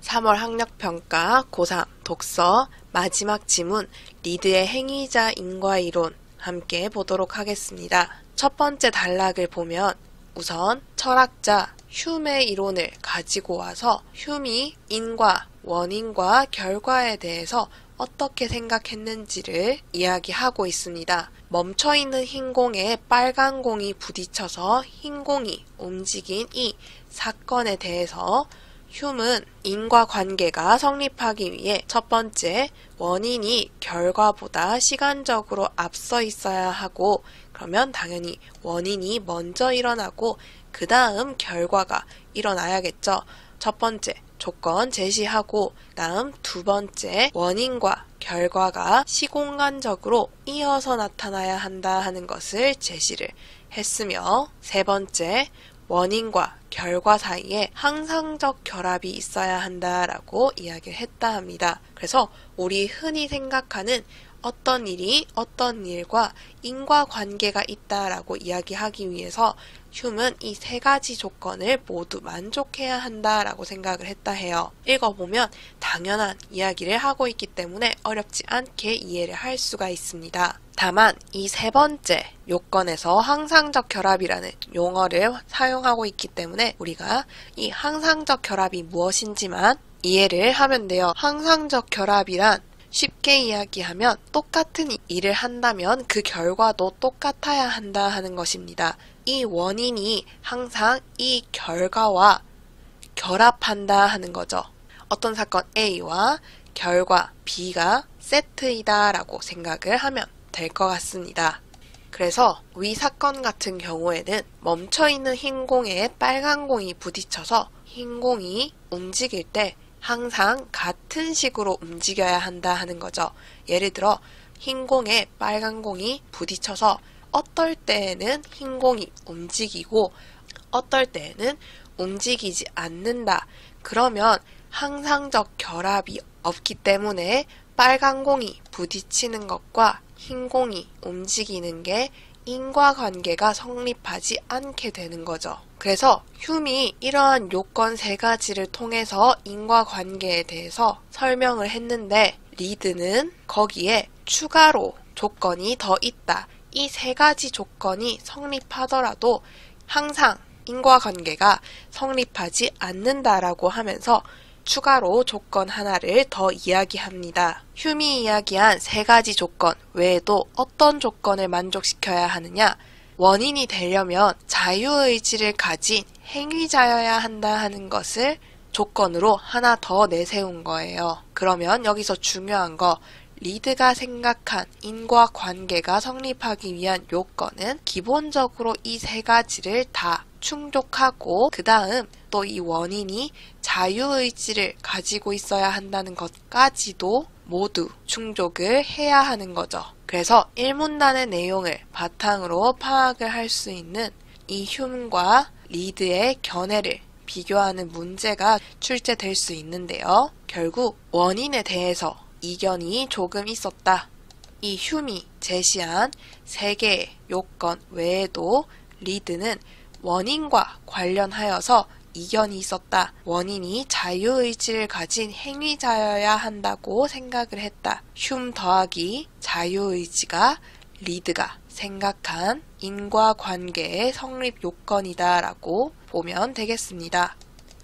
3월 학력평가 고3 독서 마지막 지문 리드의 행위자 인과이론 함께 보도록 하겠습니다. 첫 번째 단락을 보면 우선 철학자 흉의 이론을 가지고 와서 흉이 인과, 원인과 결과에 대해서 어떻게 생각했는지를 이야기하고 있습니다. 멈춰있는 흰 공에 빨간 공이 부딪혀서 흰 공이 움직인 이 사건에 대해서 흉은 인과관계가 성립하기 위해 첫 번째, 원인이 결과보다 시간적으로 앞서 있어야 하고, 그러면 당연히 원인이 먼저 일어나고 그 다음 결과가 일어나야겠죠. 첫 번째, 조건 제시하고 다음 두 번째, 원인과 결과가 시공간적으로 이어서 나타나야 한다 하는 것을 제시를 했으며, 세 번째, 원인과 결과 사이에 항상적 결합이 있어야 한다라고 이야기를 했다 합니다. 그래서 우리 흔히 생각하는 어떤 일이 어떤 일과 인과관계가 있다라고 이야기하기 위해서 흉은 이 세 가지 조건을 모두 만족해야 한다라고 생각을 했다 해요. 읽어보면 당연한 이야기를 하고 있기 때문에 어렵지 않게 이해를 할 수가 있습니다. 다만 이 세 번째 요건에서 항상적 결합이라는 용어를 사용하고 있기 때문에 우리가 이 항상적 결합이 무엇인지만 이해를 하면 돼요. 항상적 결합이란 쉽게 이야기하면 똑같은 일을 한다면 그 결과도 똑같아야 한다 하는 것입니다. 이 원인이 항상 이 결과와 결합한다 하는 거죠. 어떤 사건 A와 결과 B가 세트이다 라고 생각을 하면 될 것 같습니다. 그래서 위 사건 같은 경우에는 멈춰있는 흰 공에 빨간 공이 부딪혀서 흰 공이 움직일 때 항상 같은 식으로 움직여야 한다 하는 거죠. 예를 들어 흰 공에 빨간 공이 부딪혀서 어떨 때에는 흰 공이 움직이고 어떨 때에는 움직이지 않는다. 그러면 항상적 결합이 없기 때문에 빨간 공이 부딪히는 것과 흰 공이 움직이는 게 인과관계가 성립하지 않게 되는 거죠. 그래서 흉이 이러한 요건 세 가지를 통해서 인과관계에 대해서 설명을 했는데 리드는 거기에 추가로 조건이 더 있다. 이 세 가지 조건이 성립하더라도 항상 인과관계가 성립하지 않는다라고 하면서 추가로 조건 하나를 더 이야기합니다. 흉이 이야기한 세 가지 조건 외에도 어떤 조건을 만족시켜야 하느냐? 원인이 되려면 자유의지를 가진 행위자여야 한다 하는 것을 조건으로 하나 더 내세운 거예요. 그러면 여기서 중요한 거, 리드가 생각한 인과관계가 성립하기 위한 요건은 기본적으로 이 세 가지를 다 충족하고 그 다음 또 이 원인이 자유의지를 가지고 있어야 한다는 것까지도 모두 충족을 해야 하는 거죠. 그래서 1문단의 내용을 바탕으로 파악을 할 수 있는 이 흉과 리드의 견해를 비교하는 문제가 출제될 수 있는데요. 결국 원인에 대해서 이견이 조금 있었다. 이 흉이 제시한 세 개의 요건 외에도 리드는 원인과 관련하여서 이견이 있었다. 원인이 자유의지를 가진 행위자여야 한다고 생각을 했다. 흉 더하기 자유의지가 리드가 생각한 인과관계의 성립 요건이다 라고 보면 되겠습니다.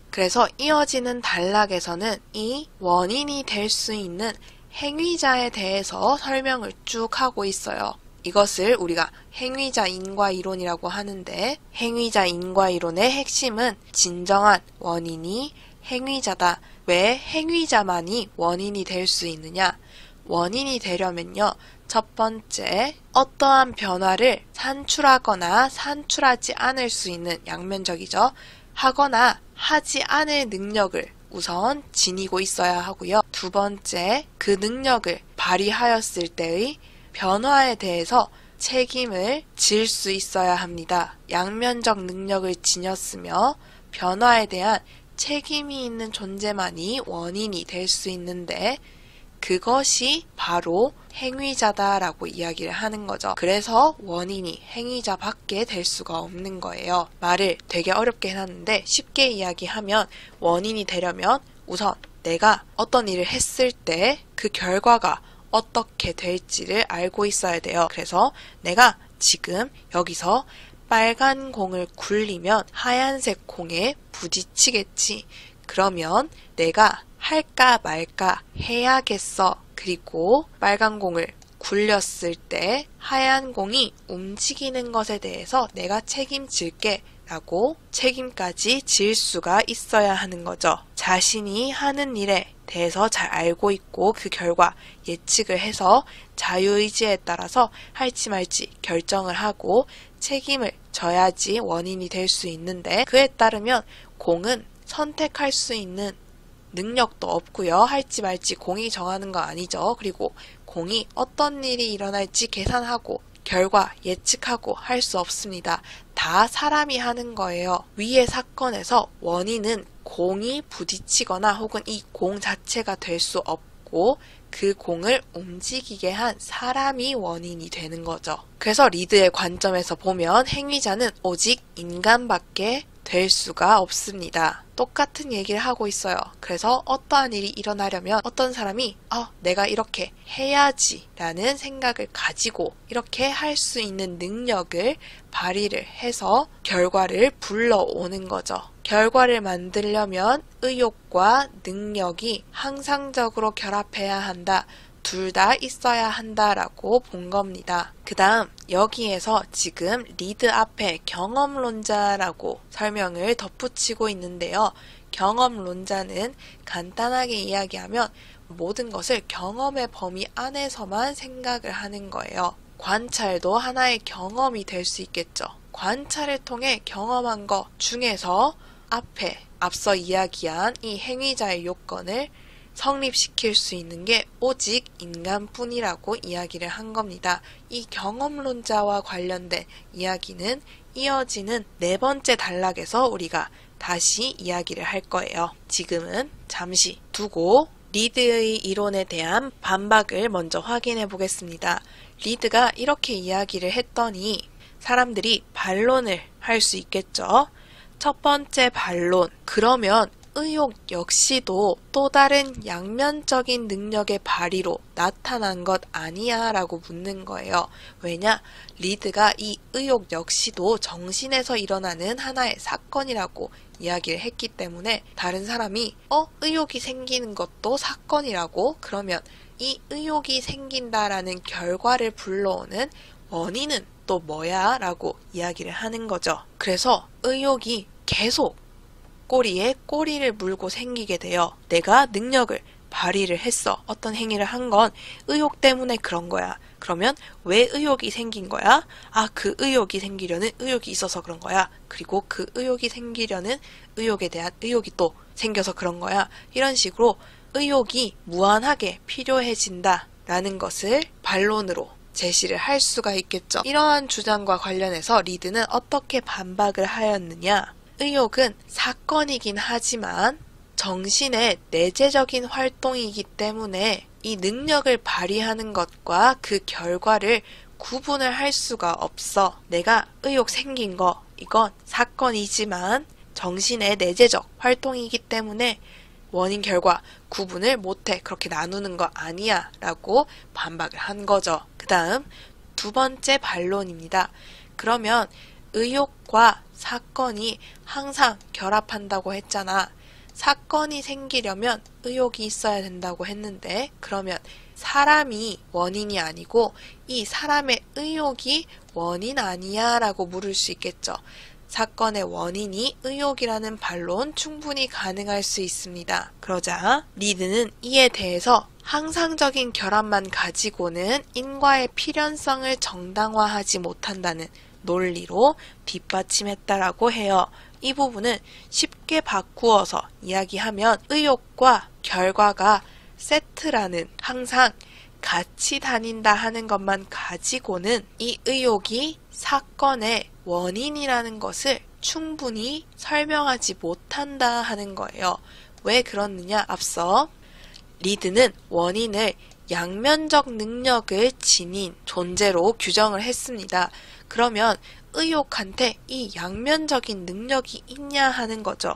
그래서 이어지는 단락에서는 이 원인이 될 수 있는 행위자에 대해서 설명을 쭉 하고 있어요. 이것을 우리가 행위자 인과이론이라고 하는데 행위자 인과이론의 핵심은 진정한 원인이 행위자다. 왜 행위자만이 원인이 될 수 있느냐? 원인이 되려면요. 첫 번째, 어떠한 변화를 산출하거나 산출하지 않을 수 있는 양면적이죠. 하거나 하지 않을 능력을 우선 지니고 있어야 하고요. 두 번째, 그 능력을 발휘하였을 때의 변화에 대해서 책임을 질 수 있어야 합니다. 양면적 능력을 지녔으며 변화에 대한 책임이 있는 존재만이 원인이 될 수 있는데 그것이 바로 행위자다라고 이야기를 하는 거죠. 그래서 원인이 행위자밖에 될 수가 없는 거예요. 말을 되게 어렵게 해놨는데 쉽게 이야기하면 원인이 되려면 우선 내가 어떤 일을 했을 때 그 결과가 어떻게 될지를 알고 있어야 돼요. 그래서 내가 지금 여기서 빨간 공을 굴리면 하얀색 공에 부딪히겠지. 그러면 내가 할까 말까 해야겠어. 그리고 빨간 공을 굴렸을 때 하얀 공이 움직이는 것에 대해서 내가 책임질게 라고 책임까지 질 수가 있어야 하는 거죠. 자신이 하는 일에 대해서 잘 알고 있고 그 결과 예측을 해서 자유의지에 따라서 할지 말지 결정을 하고 책임을 져야지 원인이 될 수 있는데, 그에 따르면 공은 선택할 수 있는 능력도 없고요. 할지 말지 공이 정하는 거 아니죠. 그리고 공이 어떤 일이 일어날지 계산하고 결과 예측하고 할 수 없습니다. 다 사람이 하는 거예요. 위의 사건에서 원인은 공이 부딪히거나 혹은 이 공 자체가 될 수 없고 그 공을 움직이게 한 사람이 원인이 되는 거죠. 그래서 리드의 관점에서 보면 행위자는 오직 인간밖에 될 수가 없습니다. 똑같은 얘기를 하고 있어요. 그래서 어떠한 일이 일어나려면 어떤 사람이 내가 이렇게 해야지 라는 생각을 가지고 이렇게 할 수 있는 능력을 발휘를 해서 결과를 불러오는 거죠. 결과를 만들려면 의욕과 능력이 항상적으로 결합해야 한다. 둘 다 있어야 한다라고 본 겁니다. 그 다음 여기에서 지금 리드 앞에 경험론자라고 설명을 덧붙이고 있는데요. 경험론자는 간단하게 이야기하면 모든 것을 경험의 범위 안에서만 생각을 하는 거예요. 관찰도 하나의 경험이 될 수 있겠죠. 관찰을 통해 경험한 것 중에서 앞서 이야기한 이 행위자의 요건을 성립시킬 수 있는 게 오직 인간뿐이라고 이야기를 한 겁니다. 이 경험론자와 관련된 이야기는 이어지는 네 번째 단락에서 우리가 다시 이야기를 할 거예요. 지금은 잠시 두고 리드의 이론에 대한 반박을 먼저 확인해 보겠습니다. 리드가 이렇게 이야기를 했더니 사람들이 반론을 할 수 있겠죠. 첫 번째 반론, 그러면 의욕 역시도 또 다른 양면적인 능력의 발휘로 나타난 것 아니야? 라고 묻는 거예요. 왜냐? 리드가 이 의욕 역시도 정신에서 일어나는 하나의 사건이라고 이야기를 했기 때문에 다른 사람이 의욕이 생기는 것도 사건이라고? 그러면 이 의욕이 생긴다라는 결과를 불러오는 원인은 또 뭐야? 라고 이야기를 하는 거죠. 그래서 의욕이 계속 꼬리에 꼬리를 물고 생기게 돼요. 내가 능력을 발휘를 했어. 어떤 행위를 한 건 의욕 때문에 그런 거야. 그러면 왜 의욕이 생긴 거야? 그 의욕이 생기려는 의욕이 있어서 그런 거야. 그리고 그 의욕이 생기려는 의욕에 대한 의욕이 또 생겨서 그런 거야. 이런 식으로 의욕이 무한하게 필요해진다 라는 것을 반론으로 제시를 할 수가 있겠죠. 이러한 주장과 관련해서 리드는 어떻게 반박을 하였느냐? 의욕은 사건이긴 하지만 정신의 내재적인 활동이기 때문에 이 능력을 발휘하는 것과 그 결과를 구분을 할 수가 없어. 내가 의욕 생긴 거, 이건 사건이지만 정신의 내재적 활동이기 때문에 원인 결과 구분을 못해. 그렇게 나누는 거 아니야 라고 반박을 한 거죠. 그 다음 두 번째 반론입니다. 그러면 의욕과 사건이 항상 결합한다고 했잖아. 사건이 생기려면 의욕이 있어야 된다고 했는데 그러면 사람이 원인이 아니고 이 사람의 의욕이 원인 아니야? 라고 물을 수 있겠죠. 사건의 원인이 의욕이라는 반론 충분히 가능할 수 있습니다. 그러자 리드는 이에 대해서 항상적인 결합만 가지고는 인과의 필연성을 정당화하지 못한다는 논리로 뒷받침했다라고 해요. 이 부분은 쉽게 바꾸어서 이야기하면 의욕과 결과가 세트라는, 항상 같이 다닌다 하는 것만 가지고는 이 의욕이 사건의 원인이라는 것을 충분히 설명하지 못한다 하는 거예요. 왜 그렇느냐? 앞서 리드는 원인을 양면적 능력을 지닌 존재로 규정을 했습니다. 그러면 의욕한테 이 양면적인 능력이 있냐 하는 거죠.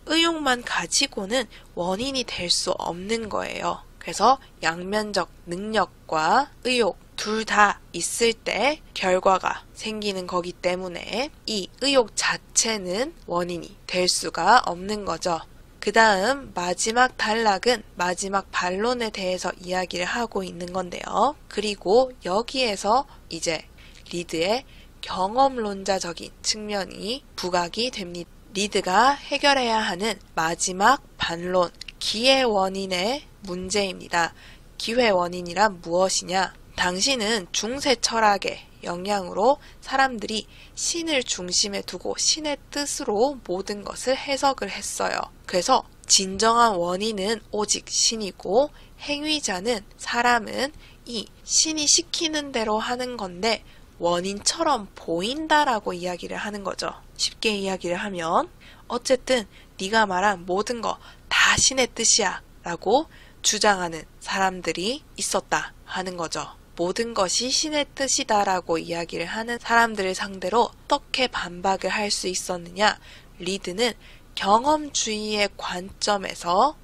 의욕만 가지고는 원인이 될 수 없는 거예요. 그래서 양면적 능력과 의욕 둘 다 있을 때 결과가 생기는 거기 때문에 이 의욕 자체는 원인이 될 수가 없는 거죠. 그 다음 마지막 단락은 마지막 반론에 대해서 이야기를 하고 있는 건데요. 그리고 여기에서 이제 리드의 경험론자적인 측면이 부각이 됩니다. 리드가 해결해야 하는 마지막 반론, 기회 원인의 문제입니다. 기회 원인이란 무엇이냐? 당신은 중세 철학의 영향으로 사람들이 신을 중심에 두고 신의 뜻으로 모든 것을 해석을 했어요. 그래서 진정한 원인은 오직 신이고 행위자는 사람은 이 신이 시키는 대로 하는 건데 원인처럼 보인다라고 이야기를 하는 거죠. 쉽게 이야기를 하면 어쨌든 네가 말한 모든 거 다 신의 뜻이야 라고 주장하는 사람들이 있었다 하는 거죠. 모든 것이 신의 뜻이다 라고 이야기를 하는 사람들을 상대로 어떻게 반박을 할 수 있었느냐? 리드는 경험주의의 관점에서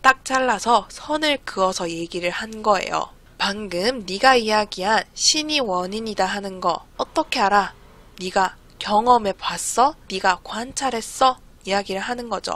딱 잘라서 선을 그어서 얘기를 한 거예요. 방금 네가 이야기한 신이 원인이다 하는 거 어떻게 알아? 네가 경험해 봤어? 네가 관찰했어? 이야기를 하는 거죠.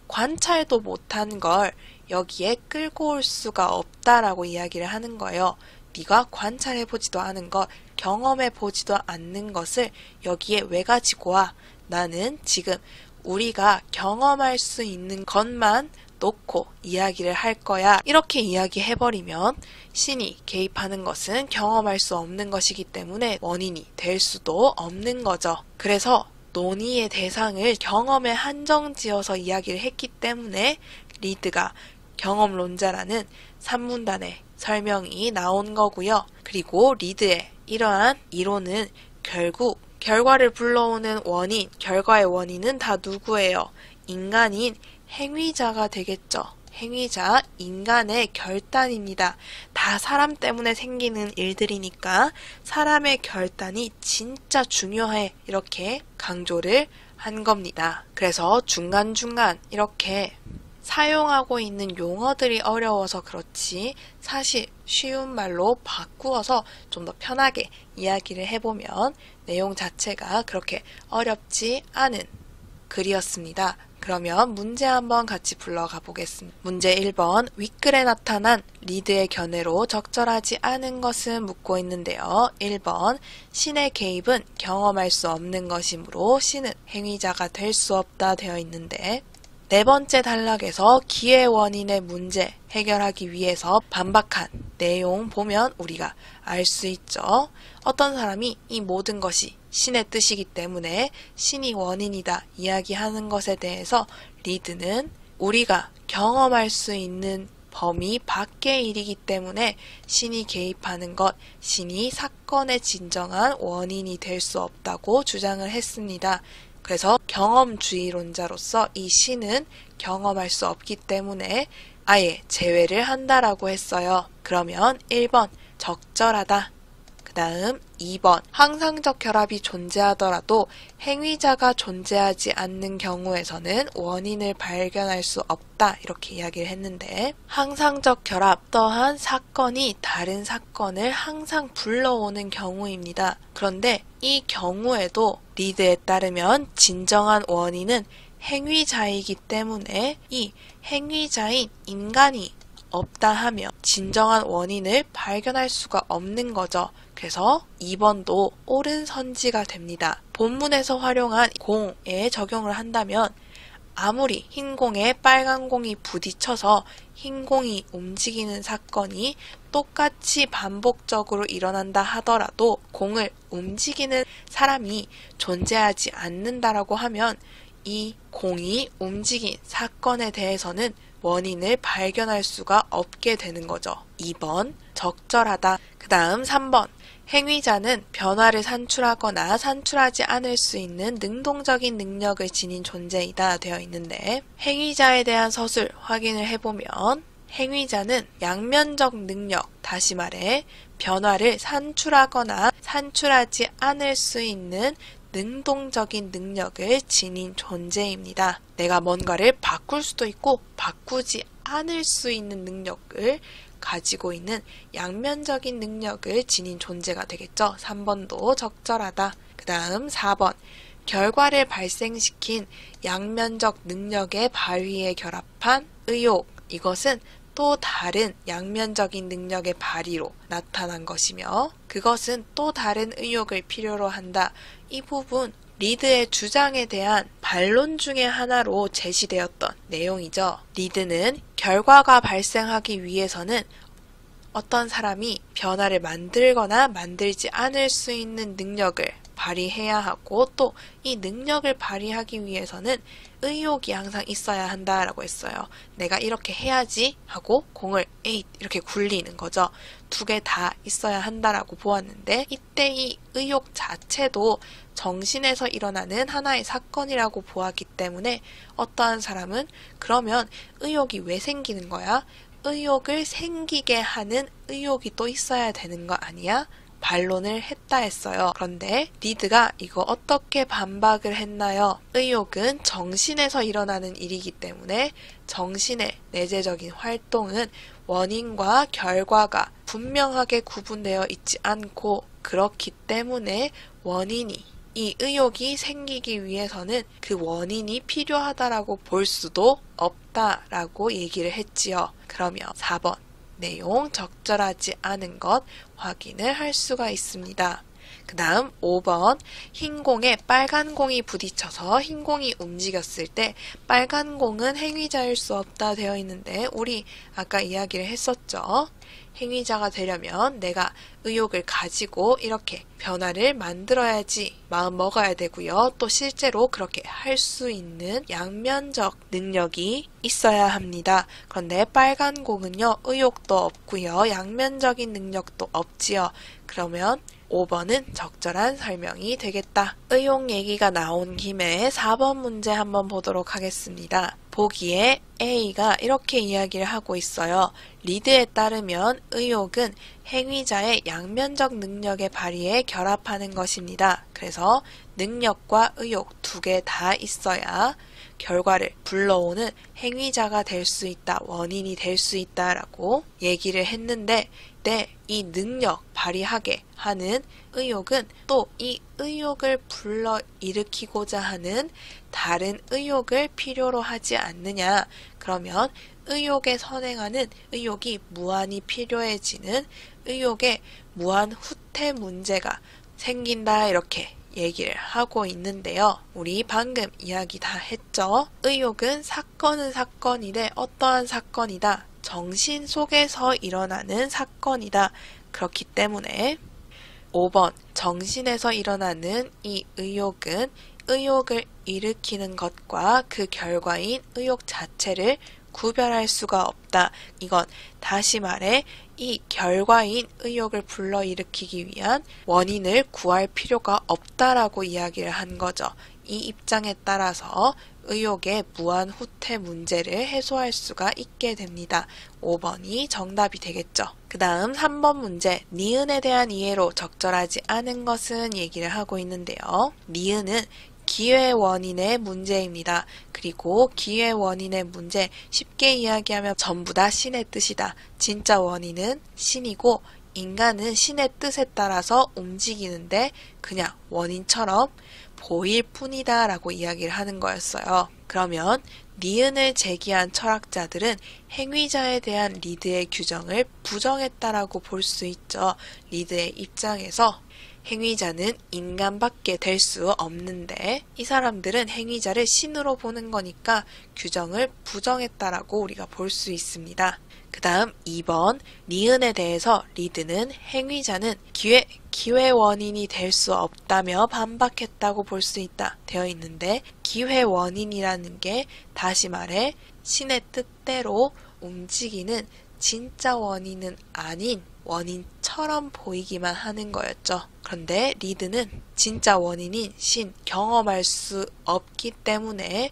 관찰도 못한 걸 여기에 끌고 올 수가 없다라고 이야기를 하는 거예요. 네가 관찰해보지도 않은 것, 경험해보지도 않는 것을 여기에 왜 가지고 와? 나는 지금 우리가 경험할 수 있는 것만 놓고 이야기를 할 거야. 이렇게 이야기해버리면 신이 개입하는 것은 경험할 수 없는 것이기 때문에 원인이 될 수도 없는 거죠. 그래서 논의의 대상을 경험에 한정지어서 이야기를 했기 때문에 리드가 경험론자라는 산문단의 설명이 나온 거고요. 그리고 리드의 이러한 이론은 결국 결과를 불러오는 원인, 결과의 원인은 다 누구예요? 인간인 행위자가 되겠죠. 행위자, 인간의 결단입니다. 다 사람 때문에 생기는 일들이니까 사람의 결단이 진짜 중요해. 이렇게 강조를 한 겁니다. 그래서 중간중간 이렇게 사용하고 있는 용어들이 어려워서 그렇지 사실 쉬운 말로 바꾸어서 좀 더 편하게 이야기를 해보면 내용 자체가 그렇게 어렵지 않은 글이었습니다. 그러면 문제 한번 같이 불러가 보겠습니다. 문제 1번 윗글에 나타난 리드의 견해로 적절하지 않은 것은 묻고 있는데요. 1번 신의 개입은 경험할 수 없는 것이므로 신은 행위자가 될 수 없다 되어 있는데 네 번째 단락에서 기회 원인의 문제 해결하기 위해서 반박한 내용 보면 우리가 알 수 있죠. 어떤 사람이 이 모든 것이 신의 뜻이기 때문에 신이 원인이다 이야기하는 것에 대해서 리드는 우리가 경험할 수 있는 범위 밖의 일이기 때문에 신이 개입하는 것, 신이 사건의 진정한 원인이 될 수 없다고 주장을 했습니다. 그래서 경험주의론자로서 이 신은 경험할 수 없기 때문에 아예 제외를 한다라고 했어요. 그러면 1번 적절하다. 그 다음 2번 항상적 결합이 존재하더라도 행위자가 존재하지 않는 경우에서는 원인을 발견할 수 없다 이렇게 이야기를 했는데 항상적 결합 또한 사건이 다른 사건을 항상 불러오는 경우입니다. 그런데 이 경우에도 리드에 따르면 진정한 원인은 행위자이기 때문에 이 행위자인 인간이 없다 하면 진정한 원인을 발견할 수가 없는 거죠. 그래서 2번도 옳은 선지가 됩니다. 본문에서 활용한 공에 적용을 한다면 아무리 흰 공에 빨간 공이 부딪혀서 흰 공이 움직이는 사건이 똑같이 반복적으로 일어난다 하더라도 공을 움직이는 사람이 존재하지 않는다라고 하면 이 공이 움직인 사건에 대해서는 원인을 발견할 수가 없게 되는 거죠. 2번 적절하다. 그 다음 3번 행위자는 변화를 산출하거나 산출하지 않을 수 있는 능동적인 능력을 지닌 존재이다 되어 있는데 행위자에 대한 서술 확인을 해보면 행위자는 양면적 능력, 다시 말해 변화를 산출하거나 산출하지 않을 수 있는 능동적인 능력을 지닌 존재입니다. 내가 뭔가를 바꿀 수도 있고 바꾸지 않을 수 있는 능력을 가지고 있는 양면적인 능력을 지닌 존재가 되겠죠. 3번도 적절하다. 그 다음 4번 결과를 발생시킨 양면적 능력의 발휘에 결합한 의욕. 이것은 또 다른 양면적인 능력의 발휘로 나타난 것이며 그것은 또 다른 의욕을 필요로 한다. 이 부분 리드의 주장에 대한 반론 중의 하나로 제시되었던 내용이죠. 리드는 결과가 발생하기 위해서는 어떤 사람이 변화를 만들거나 만들지 않을 수 있는 능력을 발휘해야 하고 또 이 능력을 발휘하기 위해서는 의욕이 항상 있어야 한다라고 했어요. 내가 이렇게 해야지 하고 공을 에잇 이렇게 굴리는 거죠. 두 개 다 있어야 한다라고 보았는데 이때 이 의욕 자체도 정신에서 일어나는 하나의 사건이라고 보았기 때문에 어떠한 사람은 그러면 의욕이 왜 생기는 거야? 의욕을 생기게 하는 의욕이 또 있어야 되는 거 아니야? 반론을 했다 했어요. 그런데 리드가 이거 어떻게 반박을 했나요? 의욕은 정신에서 일어나는 일이기 때문에 정신의 내재적인 활동은 원인과 결과가 분명하게 구분되어 있지 않고 그렇기 때문에 원인이 이 의욕이 생기기 위해서는 그 원인이 필요하다라고 볼 수도 없다라고 얘기를 했지요. 그러면 4번 내용 적절하지 않은 것 확인을 할 수가 있습니다. 그 다음 5번 흰 공에 빨간 공이 부딪혀서 흰 공이 움직였을 때 빨간 공은 행위자일 수 없다 되어 있는데 우리 아까 이야기를 했었죠. 행위자가 되려면 내가 의욕을 가지고 이렇게 변화를 만들어야지 마음 먹어야 되고요. 또 실제로 그렇게 할 수 있는 양면적 능력이 있어야 합니다. 그런데 빨간 공은요. 의욕도 없고요. 양면적인 능력도 없지요. 그러면 5번은 적절한 설명이 되겠다. 의욕 얘기가 나온 김에 4번 문제 한번 보도록 하겠습니다. 보기에 A가 이렇게 이야기를 하고 있어요. 리드에 따르면 의욕은 행위자의 양면적 능력의 발휘에 결합하는 것입니다. 그래서 능력과 의욕 두 개 다 있어야 결과를 불러오는 행위자가 될 수 있다, 원인이 될 수 있다라고 얘기를 했는데 이 능력 발휘하게 하는 의욕은 또 이 의욕을 불러 일으키고자 하는 다른 의욕을 필요로 하지 않느냐. 그러면 의욕에 선행하는 의욕이 무한히 필요해지는 의욕의 무한 후퇴 문제가 생긴다 이렇게 얘기를 하고 있는데요. 우리 방금 이야기 다 했죠. 의욕은 사건은 사건이되 어떠한 사건이다. 정신 속에서 일어나는 사건이다. 그렇기 때문에 5번 정신에서 일어나는 이 의욕은 의욕을 일으키는 것과 그 결과인 의욕 자체를 구별할 수가 없다. 이건 다시 말해 이 결과인 의욕을 불러일으키기 위한 원인을 구할 필요가 없다라고 이야기를 한 거죠. 이 입장에 따라서 의욕의 무한 후퇴 문제를 해소할 수가 있게 됩니다. 5번이 정답이 되겠죠. 그 다음 3번 문제 니은에 대한 이해로 적절하지 않은 것은 얘기를 하고 있는데요. 니은은 기회 원인의 문제입니다. 그리고 기회 원인의 문제 쉽게 이야기하면 전부 다 신의 뜻이다. 진짜 원인은 신이고 인간은 신의 뜻에 따라서 움직이는데 그냥 원인처럼 보일 뿐이다 라고 이야기를 하는 거였어요. 그러면 니은을 제기한 철학자들은 행위자에 대한 리드의 규정을 부정했다라고 볼 수 있죠. 리드의 입장에서 행위자는 인간밖에 될 수 없는데 이 사람들은 행위자를 신으로 보는 거니까 규정을 부정했다라고 우리가 볼 수 있습니다. 그 다음 2번 니은에 대해서 리드는 행위자는 기회 원인이 될 수 없다며 반박했다고 볼 수 있다 되어 있는데 기회 원인이라는 게 다시 말해 신의 뜻대로 움직이는 진짜 원인은 아닌 원인처럼 보이기만 하는 거였죠. 그런데 리드는 진짜 원인인 신 경험할 수 없기 때문에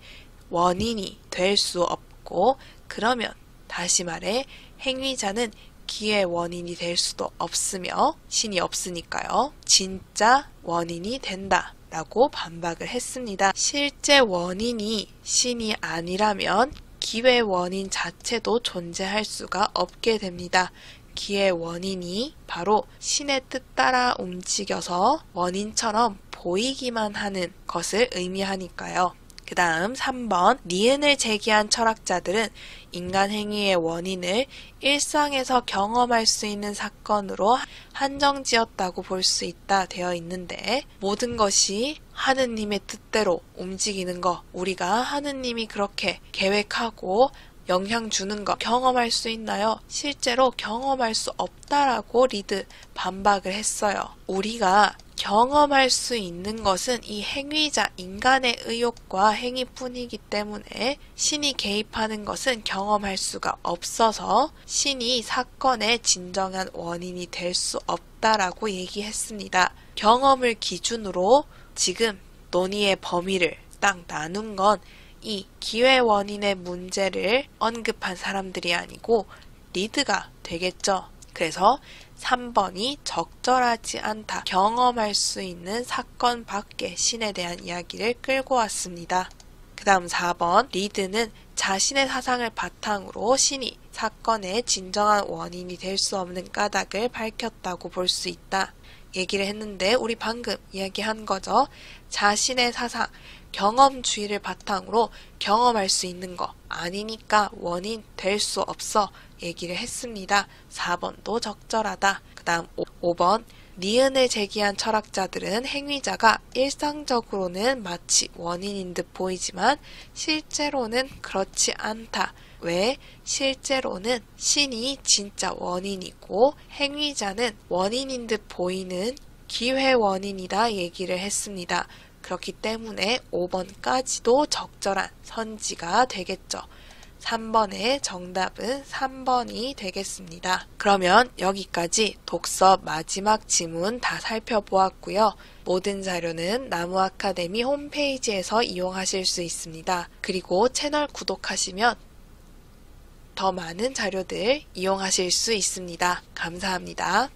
원인이 될 수 없고 그러면 다시 말해 행위자는 기회 원인이 될 수도 없으며 신이 없으니까요. 진짜 원인이 된다. 라고 반박을 했습니다. 실제 원인이 신이 아니라면 기회 원인 자체도 존재할 수가 없게 됩니다. 기회 원인이 바로 신의 뜻 따라 움직여서 원인처럼 보이기만 하는 것을 의미하니까요. 그 다음 3번 니은을 제기한 철학자들은 인간 행위의 원인을 일상에서 경험할 수 있는 사건으로 한정지었다고 볼 수 있다 되어 있는데 모든 것이 하느님의 뜻대로 움직이는 것, 우리가 하느님이 그렇게 계획하고 영향 주는 것 경험할 수 있나요? 실제로 경험할 수 없다라고 리드 반박을 했어요. 우리가 경험할 수 있는 것은 이 행위자 인간의 의욕과 행위뿐이기 때문에 신이 개입하는 것은 경험할 수가 없어서 신이 사건의 진정한 원인이 될 수 없다라고 얘기했습니다. 경험을 기준으로 지금 논의의 범위를 딱 나눈 건 이 기회 원인의 문제를 언급한 사람들이 아니고 리드가 되겠죠. 그래서 3번이 적절하지 않다. 경험할 수 있는 사건 밖의 신에 대한 이야기를 끌고 왔습니다. 그 다음 4번 리드는 자신의 사상을 바탕으로 신이 사건의 진정한 원인이 될 수 없는 까닭을 밝혔다고 볼 수 있다. 얘기를 했는데 우리 방금 이야기한 거죠. 자신의 사상, 경험주의를 바탕으로 경험할 수 있는 거 아니니까 원인 될 수 없어 얘기를 했습니다. 4번도 적절하다. 그 다음 5번 니은을 제기한 철학자들은 행위자가 일상적으로는 마치 원인인 듯 보이지만 실제로는 그렇지 않다. 왜? 실제로는 신이 진짜 원인이고 행위자는 원인인 듯 보이는 기회 원인이다 얘기를 했습니다. 그렇기 때문에 5번까지도 적절한 선지가 되겠죠. 3번의 정답은 3번이 되겠습니다. 그러면 여기까지 독서 마지막 지문 다 살펴보았고요. 모든 자료는 나무아카데미 홈페이지에서 이용하실 수 있습니다. 그리고 채널 구독하시면 더 많은 자료들 이용하실 수 있습니다. 감사합니다.